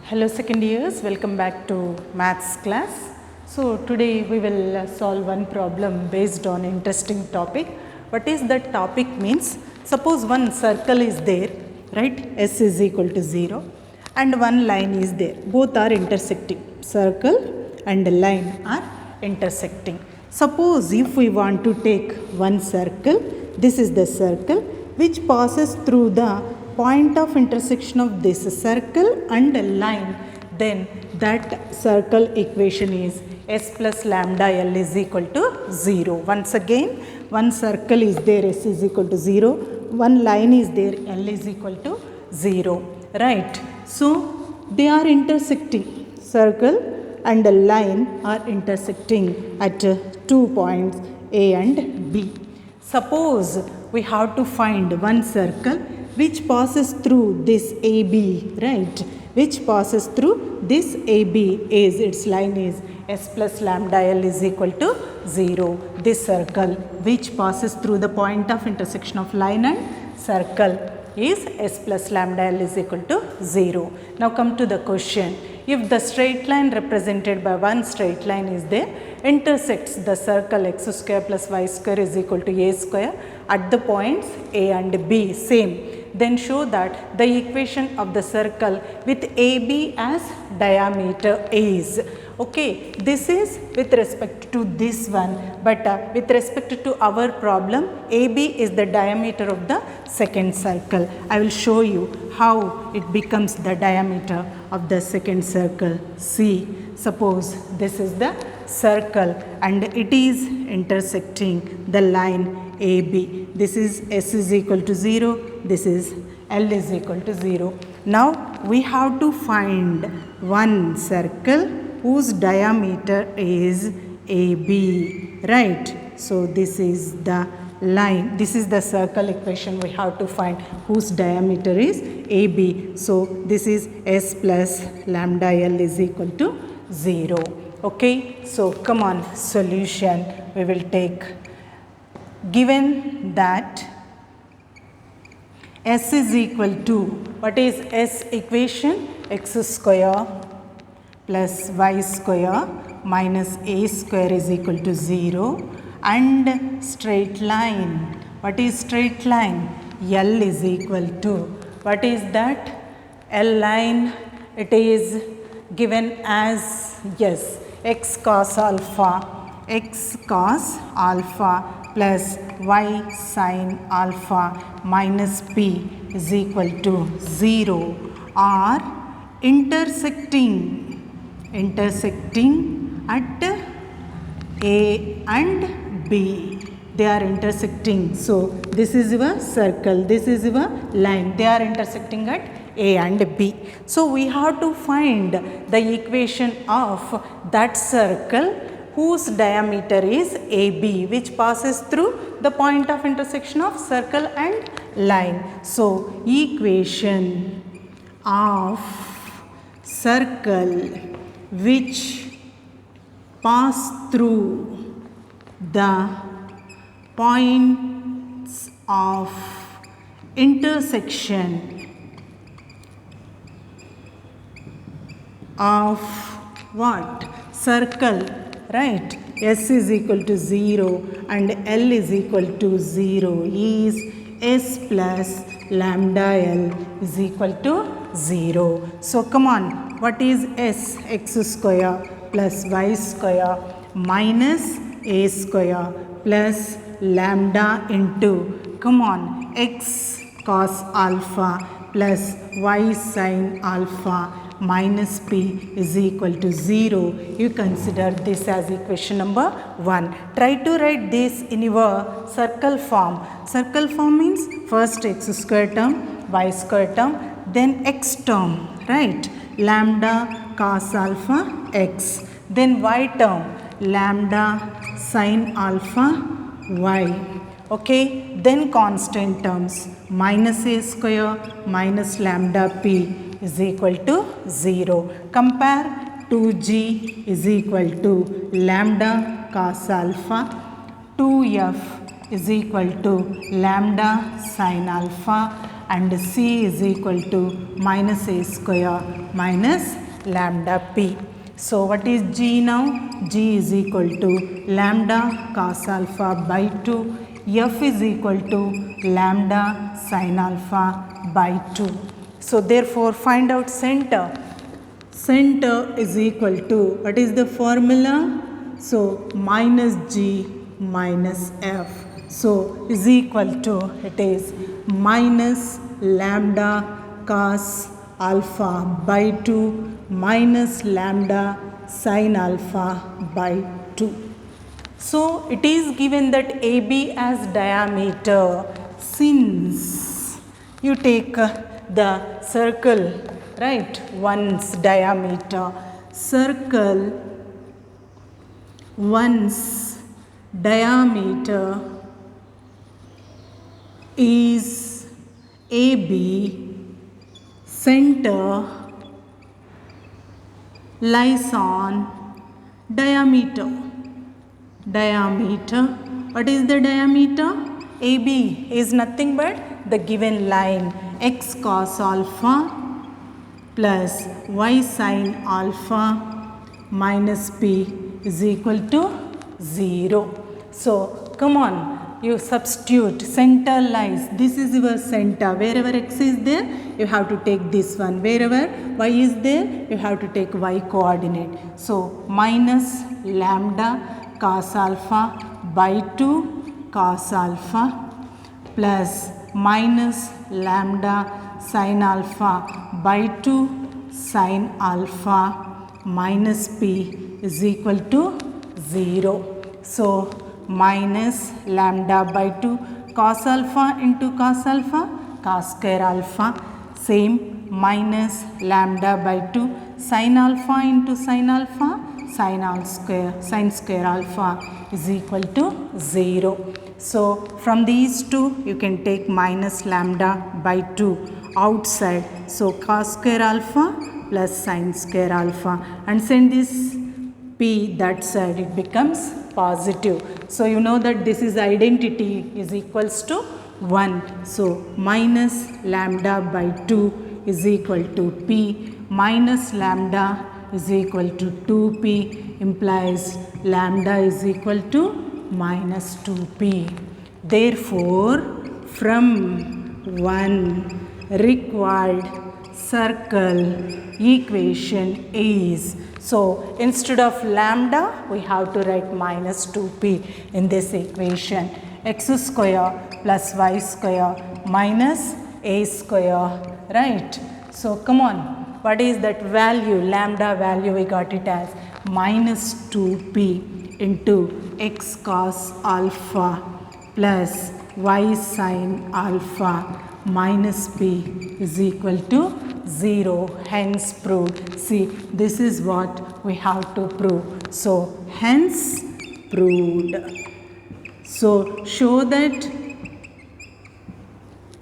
Hello second years, welcome back to maths class. So today we will solve one problem based on interesting topic. What is that topic means? Suppose one circle is there, right? S is equal to 0 and one line is there. Both are intersecting. Circle and line are intersecting. Suppose if we want to take one circle, this is the circle which passes through the point of intersection of this circle and a line, then that circle equation is s plus lambda L is equal to 0. Once again, one circle is there, s is equal to 0, one line is there, L is equal to 0, right? So they are intersecting, circle and a line are intersecting at 2 points A and B. Suppose we have to find one circle which passes through this AB, right? Which passes through this AB is, its line is s plus lambda L is equal to 0. This circle which passes through the point of intersection of line and circle is s plus lambda L is equal to 0. Now come to the question. If the straight line represented by one straight line is there, intersects the circle x square plus y square is equal to a square at the points A and B, same, then show that the equation of the circle with AB as diameter is. Okay, this is with respect to this one, but with respect to our problem, AB is the diameter of the second circle. I will show you how it becomes the diameter of the second circle. See, suppose this is the circle and it is intersecting the line AB. This is S is equal to 0, this is L is equal to 0. Now we have to find one circle whose diameter is AB, right? So this is the line, this is the circle equation we have to find whose diameter is AB. So this is S plus lambda L is equal to 0. Okay, so come on, solution we will take. Given that S is equal to, what is S equation? X square plus y square minus a square is equal to 0, and straight line, what is straight line? L is equal to, what is that? L line, it is given as, yes, x cos alpha plus y sin alpha minus p is equal to 0 are intersecting at A and B. They are intersecting. So this is your circle, this is your line. They are intersecting at A and B. So we have to find the equation of that circle whose diameter is AB, which passes through the point of intersection of circle and line. So equation of circle which pass through the points of intersection of what? Circle, right? S is equal to 0 and L is equal to 0 is S plus lambda L is equal to 0. So come on, what is S? X square plus y square minus a square plus lambda into, come on, x cos alpha plus y sin alpha minus p is equal to 0. You consider this as equation number 1. Try to write this in your circle form. Circle form means first x square term, y square term, then x term, right? Lambda cos alpha x. Then y term, lambda sin alpha y. Okay, then constant terms, minus a square minus lambda p is equal to 0. Compare 2g is equal to lambda cos alpha, 2f is equal to lambda sin alpha and C is equal to minus A square minus lambda P. So what is G now? G is equal to lambda cos alpha by 2. F is equal to lambda sin alpha by 2. So therefore find out center. Center is equal to, what is the formula? So minus G minus F. So is equal to, it is minus lambda cos alpha by 2 minus lambda sin alpha by 2. So it is given that AB as diameter. Since you take the circle, right, one's diameter, circle one's diameter is AB, center lies on diameter. Diameter, what is the diameter? AB is nothing but the given line x cos alpha plus y sin alpha minus P is equal to 0. So come on, you substitute center lies. This is your center. Wherever x is there, you have to take this one. Wherever y is there, you have to take y coordinate. So minus lambda cos alpha by 2 cos alpha plus minus lambda sin alpha by 2 sin alpha minus P is equal to 0. So minus lambda by 2 cos alpha into cos alpha, cos square alpha, same minus lambda by 2 sin alpha into sin alpha, sin square alpha is equal to 0. So from these two you can take minus lambda by 2 outside. So cos square alpha plus sin square alpha, and send this P that side, it becomes positive. So you know that this is identity is equals to 1. So minus lambda by 2 is equal to P, minus lambda is equal to 2P implies lambda is equal to minus 2P. Therefore, from one required circle equation is, so instead of lambda we have to write minus 2P in this equation. X square plus y square minus a square, right? So come on. What is that value? Lambda value, we got it as minus 2P into x cos alpha plus y sin alpha minus P is equal to 0. Hence proved. See, this is what we have to prove. So hence proved. So show that,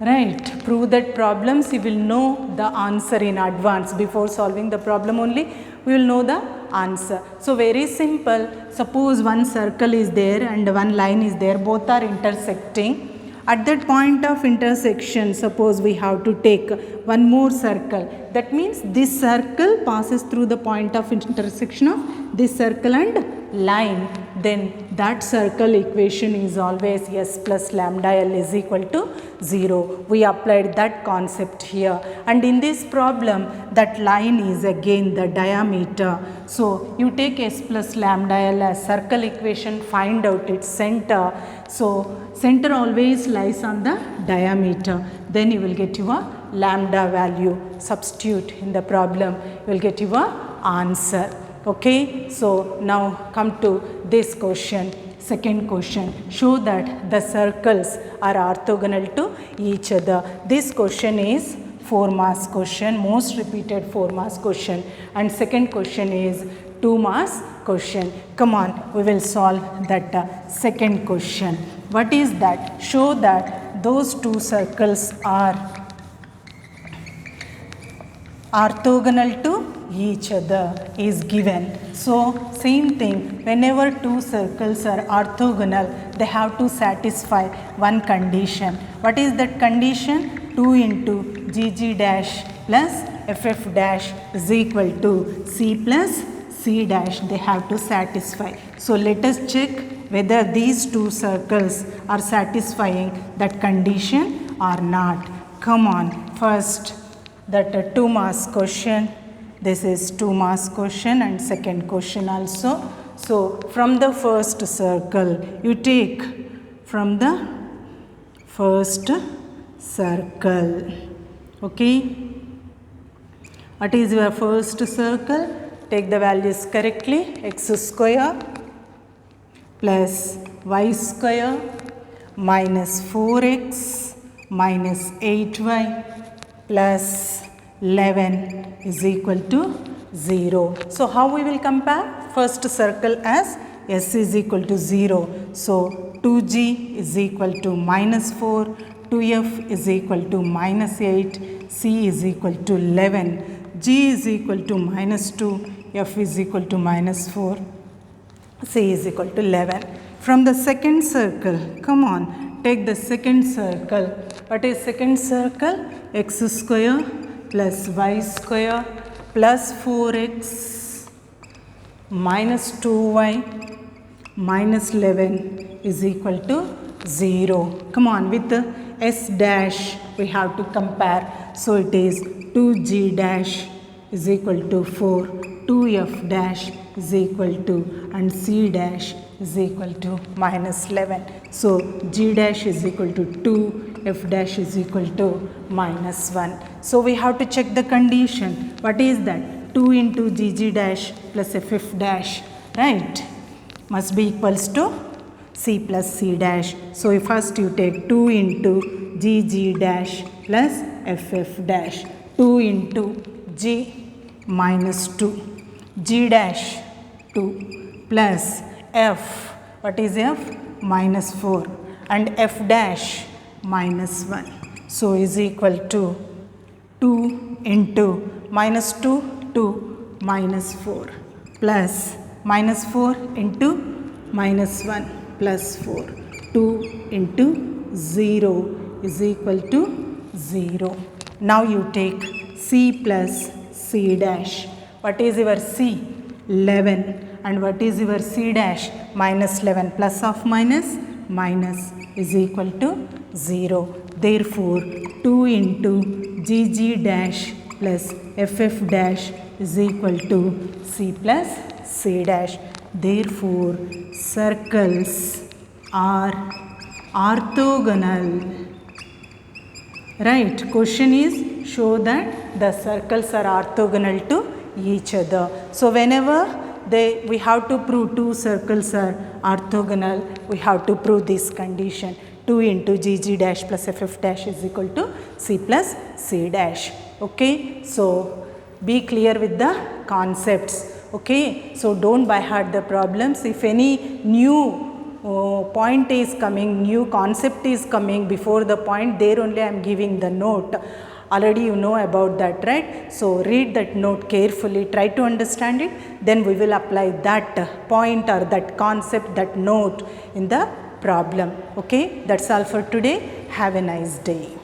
right, prove that problems, you will know the answer in advance. Before solving the problem only, we will know the answer. So very simple. Suppose one circle is there and one line is there, both are intersecting. At that point of intersection, suppose we have to take one more circle. That means this circle passes through the point of intersection of this circle and line. Then that circle equation is always S plus lambda L is equal to 0. We applied that concept here. And in this problem, that line is again the diameter. So you take S plus lambda L as circle equation, find out its center. So center always lies on the diameter. Then you will get your lambda value. Substitute in the problem, you will get your answer. Okay, so now come to this question. Second question, show that the circles are orthogonal to each other. This question is 4 marks question, most repeated 4 marks question, and second question is 2 marks question. Come on, we will solve that second question. What is that? Show that those two circles are orthogonal to each other is given. So same thing, whenever two circles are orthogonal, they have to satisfy one condition. What is that condition? 2 into GG dash plus FF dash is equal to C plus C dash. They have to satisfy. So let us check whether these two circles are satisfying that condition or not. Come on, first that 2 marks question. This is 2 marks question and second question also. So from the first circle, you take from the first circle. Okay. What is your first circle? Take the values correctly. X square plus y square minus 4x minus 8y plus 11 is equal to 0. So how we will compare? First circle as s is equal to 0. So 2g is equal to minus 4, 2f is equal to minus 8, c is equal to 11, g is equal to minus 2, f is equal to minus 4, c is equal to 11. From the second circle, come on, take the second circle. What is second circle? X square plus y square plus 4x minus 2y minus 11 is equal to 0. Come on, with the s dash we have to compare. So it is 2g dash is equal to 4, 2f dash is equal to, and c dash is equal to minus 11. So g dash is equal to 2, f dash is equal to minus 1. So we have to check the condition. What is that? 2 into gg dash plus ff dash, right, must be equals to c plus c dash. So first you take 2 into gg dash plus ff dash, 2 into g minus 2, g dash 2 plus f, what is f? Minus 4, and f dash minus 1. So is equal to 2 into minus 2, 2 minus 4 plus minus 4 into minus 1 plus 4. 2 into 0 is equal to 0. Now you take c plus c dash. What is your c? 11. And what is your c dash? Minus 11. Plus of minus? Minus is equal to 0. Therefore, 2 into gg dash plus ff dash is equal to c plus c dash. Therefore, circles are orthogonal. Right? Question is, show that the circles are orthogonal to each other. So whenever we have to prove two circles are orthogonal, we have to prove this condition. 2 into gg dash plus ff dash is equal to c plus c dash. Okay. So be clear with the concepts. Okay. So don't by heart the problems. If any new point is coming, new concept is coming before the point, there only I am giving the note. Already you know about that, right? So read that note carefully, try to understand it, then we will apply that point or that concept, that note in the problem. Okay, that's all for today. Have a nice day.